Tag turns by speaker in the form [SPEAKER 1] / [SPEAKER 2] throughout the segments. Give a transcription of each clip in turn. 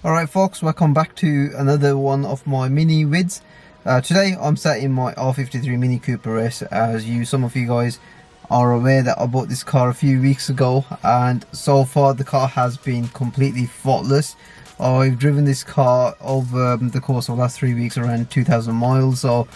[SPEAKER 1] Alright folks, welcome back to another one of my mini vids. Today I'm sat in my R53 Mini Cooper S. As some of you guys are aware that I bought this car a few weeks ago, and so far the car has been completely faultless. I've driven this car over the course of the last 3 weeks around 2,000 miles, so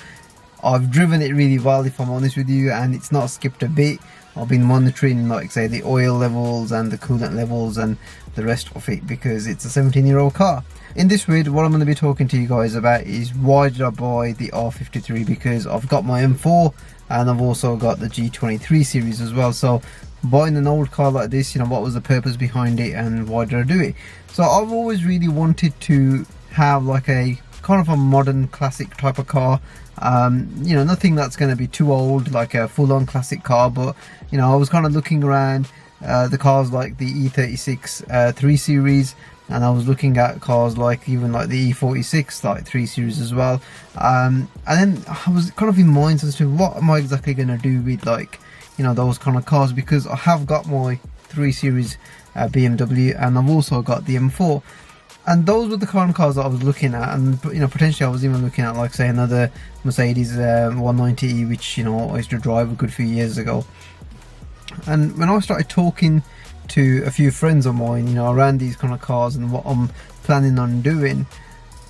[SPEAKER 1] I've driven it really well, if I'm honest with you, and it's not skipped a bit. I've been monitoring, like say, the oil levels and the coolant levels and the rest of it, because it's a 17-year-old car. In this vid, what I'm going to be talking to you guys about is why did I buy the R53, because I've got my M4 and I've also got the G23 series as well. So buying an old car like this, what was the purpose behind it and why did I do it? So I've always really wanted to have like a kind of a modern classic type of car. Nothing that's going to be too old, like a full-on classic car, but I was kind of looking around the cars like the E36 3 series, and I was looking at cars like even like the E46 like 3 series as well, and then I was kind of in mind as to what am I exactly going to do with those kind of cars, because I have got my 3 series BMW and I've also got the M4. And those were the kind of cars that I was looking at, and potentially I was even looking at, like say, another Mercedes 190e, which I used to drive a good few years ago. And when I started talking to a few friends of mine, around these kind of cars and what I'm planning on doing,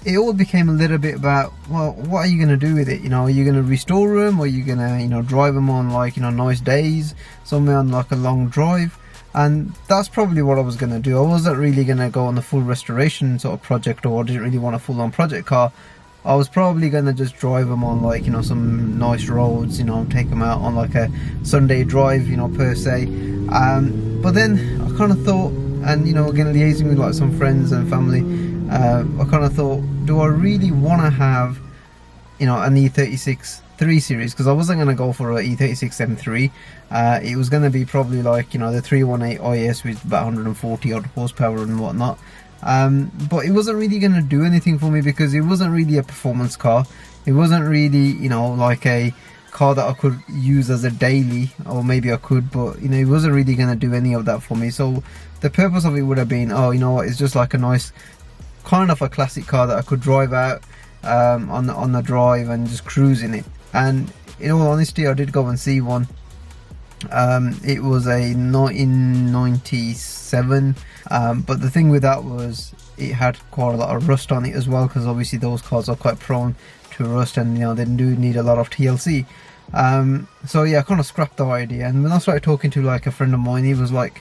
[SPEAKER 1] it all became a little bit about, well, what are you going to do with it? Are you going to restore them, or are you going to drive them on like nice days, somewhere on like a long drive? And that's probably what I was going to do. I wasn't really going to go on the full restoration sort of project, or I didn't really want a full-on project car. I was probably going to just drive them on like some nice roads, take them out on like a Sunday drive, per se. But then I kind of thought, and again liaising with like some friends and family, I kind of thought, do I really want to have an E36 3 series? Because I wasn't going to go for an E36 M3. It was going to be probably like the 318 IS with about 140 odd horsepower and whatnot. But it wasn't really going to do anything for me, because it wasn't really a performance car. It wasn't really like a car that I could use as a daily, or maybe I could, but it wasn't really going to do any of that for me. So the purpose of it would have been, it's just like a nice kind of a classic car that I could drive out on the drive and just cruise in it. And in all honesty, I did go and see one. It was a 1997, but the thing with that was it had quite a lot of rust on it as well, because obviously those cars are quite prone to rust, and they do need a lot of TLC. So yeah, I kind of scrapped the idea. And when I started talking to like a friend of mine, he was like,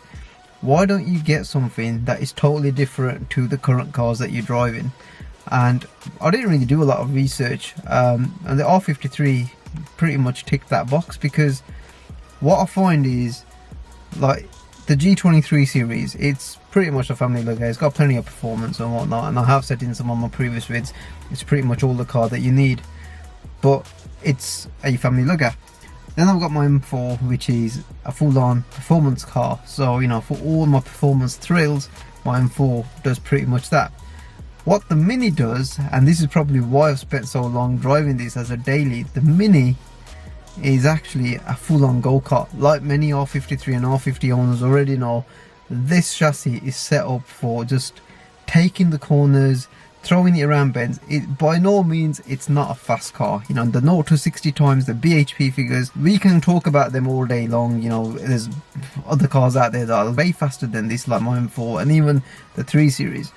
[SPEAKER 1] why don't you get something that is totally different to the current cars that you're driving? And I didn't really do a lot of research, and the R53 pretty much ticked that box, because what I find is, like, the G23 series, it's pretty much a family lugger. It's got plenty of performance and whatnot, and I have said in some of my previous vids, it's pretty much all the car that you need, but it's a family lugger. Then I've got my M4, which is a full-on performance car, so for all my performance thrills, my M4 does pretty much that. What the Mini does, and this is probably why I've spent so long driving this as a daily, the Mini is actually a full-on go-kart. Like many R53 and R50 owners already know, this chassis is set up for just taking the corners, throwing it around bends. By no means, it's not a fast car. The 0 to 60 times, the BHP figures, we can talk about them all day long. There's other cars out there that are way faster than this, like my M4 and even the 3 series.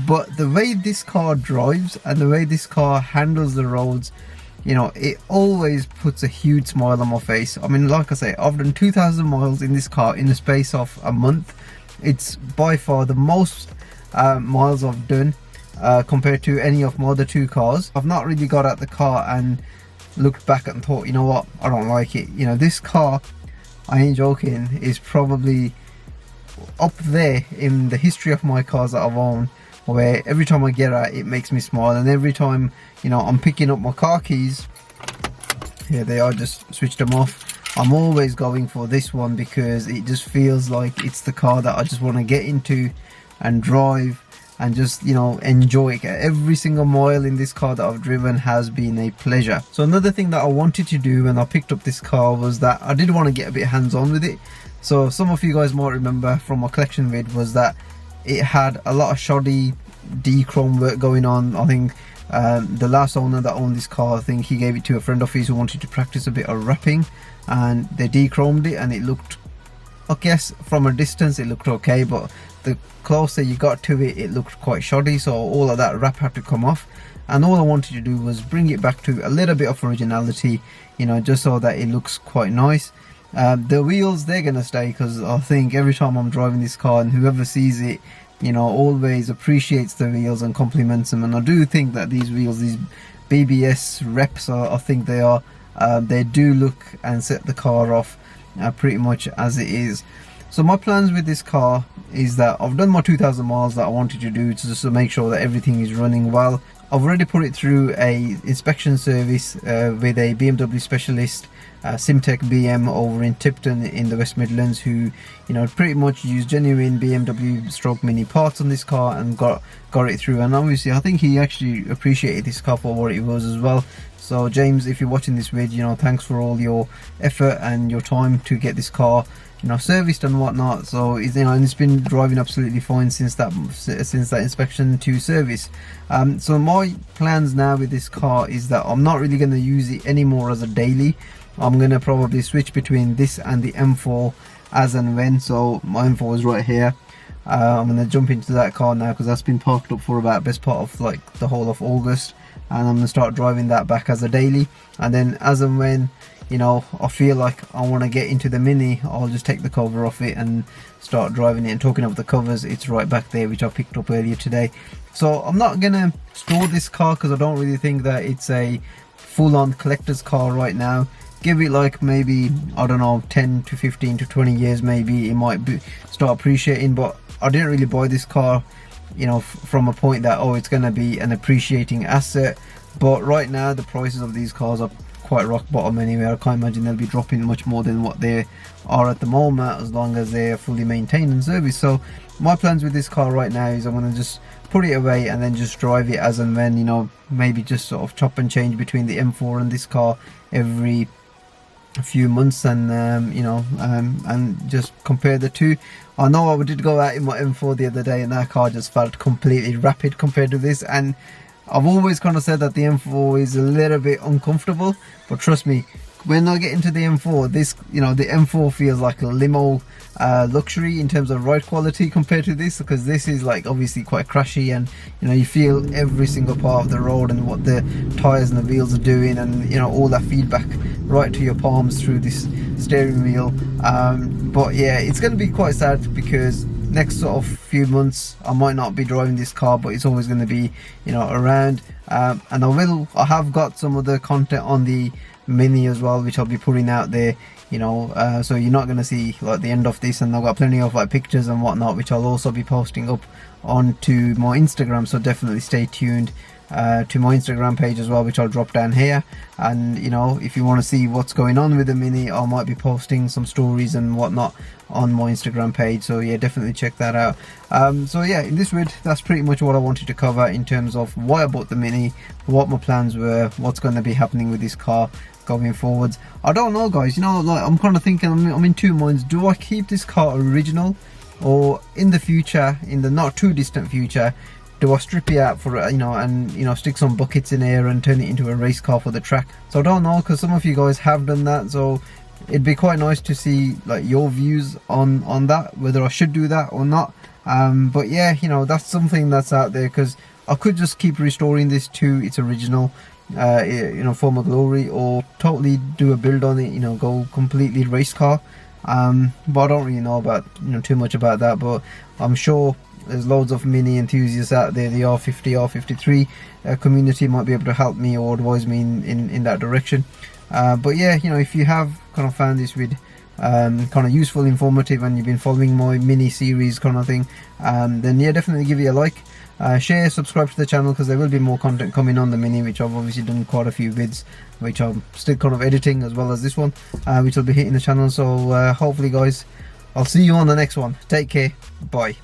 [SPEAKER 1] But the way this car drives and the way this car handles the roads, it always puts a huge smile on my face. I mean, like I say, I've done 2,000 miles in this car in the space of a month. It's by far the most miles I've done compared to any of my other 2 cars. I've not really got out the car and looked back and thought, you know what, I don't like it. This car, I ain't joking, is probably up there in the history of my cars that I've owned, where every time I get out it makes me smile. And every time I'm picking up my car keys, here they are, just switched them off, I'm always going for this one, because it just feels like it's the car that I just want to get into and drive and just enjoy it. Every single mile in this car that I've driven has been a pleasure. So another thing that I wanted to do when I picked up this car was that I did want to get a bit hands-on with it. So some of you guys might remember from my collection vid was that it had a lot of shoddy de-chrome work going on. I think the last owner that owned this car, I think he gave it to a friend of his who wanted to practice a bit of wrapping, and they de-chromed it, and it looked, I guess from a distance it looked okay, but the closer you got to it, it looked quite shoddy. So all of that wrap had to come off, and all I wanted to do was bring it back to a little bit of originality, you know, just so that it looks quite nice. The wheels, they're gonna stay, because I think every time I'm driving this car, and whoever sees it, you know, always appreciates the wheels and compliments them. And I do think that these wheels, these BBS reps, I think they are, they do look and set the car off pretty much as it is. So my plans with this car is that I've done my 2,000 miles that I wanted to do, to just to make sure that everything is running well. I've already put it through a inspection service with a BMW specialist, SIMTEKBM, over in Tipton in the West Midlands, who, you know, pretty much used genuine BMW stroke MINI parts on this car and got it through. And obviously I think he actually appreciated this car for what it was as well. So James, if you're watching this video, you know, thanks for all your effort and your time to get this car, you know, serviced and whatnot. So it's, you know, and it's been driving absolutely fine since that inspection to service. So my plans now with this car is that I'm not really going to use it anymore as a daily. I'm going to probably switch between this and the M4 as and when. So my M4 is right here. I'm going to jump into that car now, because that's been parked up for about best part of like the whole of August, and I'm going to start driving that back as a daily. And then as and when, you know, I feel like I want to get into the Mini, I'll just take the cover off it and start driving it. And talking of the covers, it's right back there, which I picked up earlier today. So I'm not gonna store this car, because I don't really think that it's a full-on collector's car right now. Give it like maybe, I don't know, 10 to 15 to 20 years maybe, it might start appreciating. But I didn't really buy this car, you know, from a point that, oh, it's gonna be an appreciating asset. But right now the prices of these cars are quite rock bottom anyway. I can't imagine they'll be dropping much more than what they are at the moment, as long as they're fully maintained and serviced. So my plans with this car right now is I'm going to just put it away and then just drive it as and when, you know, maybe just sort of chop and change between the M4 and this car every few months, and you know, and just compare the two. I know I did go out in my M4 the other day, and that car just felt completely rapid compared to this. And I've always kind of said that the M4 is a little bit uncomfortable, but trust me, when I get into the M4, this, you know, the M4 feels like a limo luxury in terms of ride quality compared to this, because this is like obviously quite crashy, and you know, you feel every single part of the road and what the tires and the wheels are doing, and you know, all that feedback right to your palms through this steering wheel. But yeah, it's going to be quite sad, because next sort of few months I might not be driving this car, but it's always going to be, you know, around. And I have got some other content on the Mini as well, which I'll be putting out there, you know, so you're not going to see like the end of this. And I've got plenty of like pictures and whatnot, which I'll also be posting up onto my Instagram, so definitely stay tuned to my Instagram page as well, which I'll drop down here. And you know, if you want to see what's going on with the Mini, I might be posting some stories and whatnot on my Instagram page, so yeah, definitely check that out. So yeah, in this vid, that's pretty much what I wanted to cover in terms of why I bought the Mini, what my plans were, what's going to be happening with this car going forwards. I don't know, guys, you know, like I'm kind of thinking, I'm in two minds. Do I keep this car original, or in the future, in the not too distant future, do I strip it out for, you know, and you know, stick some buckets in here and turn it into a race car for the track? So I don't know, because some of you guys have done that, so it'd be quite nice to see like your views on that, whether I should do that or not. But yeah, you know, that's something that's out there, because I could just keep restoring this to its original, you know, form of glory, or totally do a build on it, you know, go completely race car. But I don't really know about, you know, too much about that. But I'm sure there's loads of Mini enthusiasts out there. The R50, R53 community might be able to help me or advise me in that direction. But yeah, you know, if you have kind of found this vid kind of useful, informative, and you've been following my Mini series kind of thing, then yeah, definitely give it a like, share, subscribe to the channel, because there will be more content coming on the Mini, which I've obviously done quite a few vids, which I'm still kind of editing, as well as this one, which will be hitting the channel. So hopefully guys, I'll see you on the next one. Take care, bye.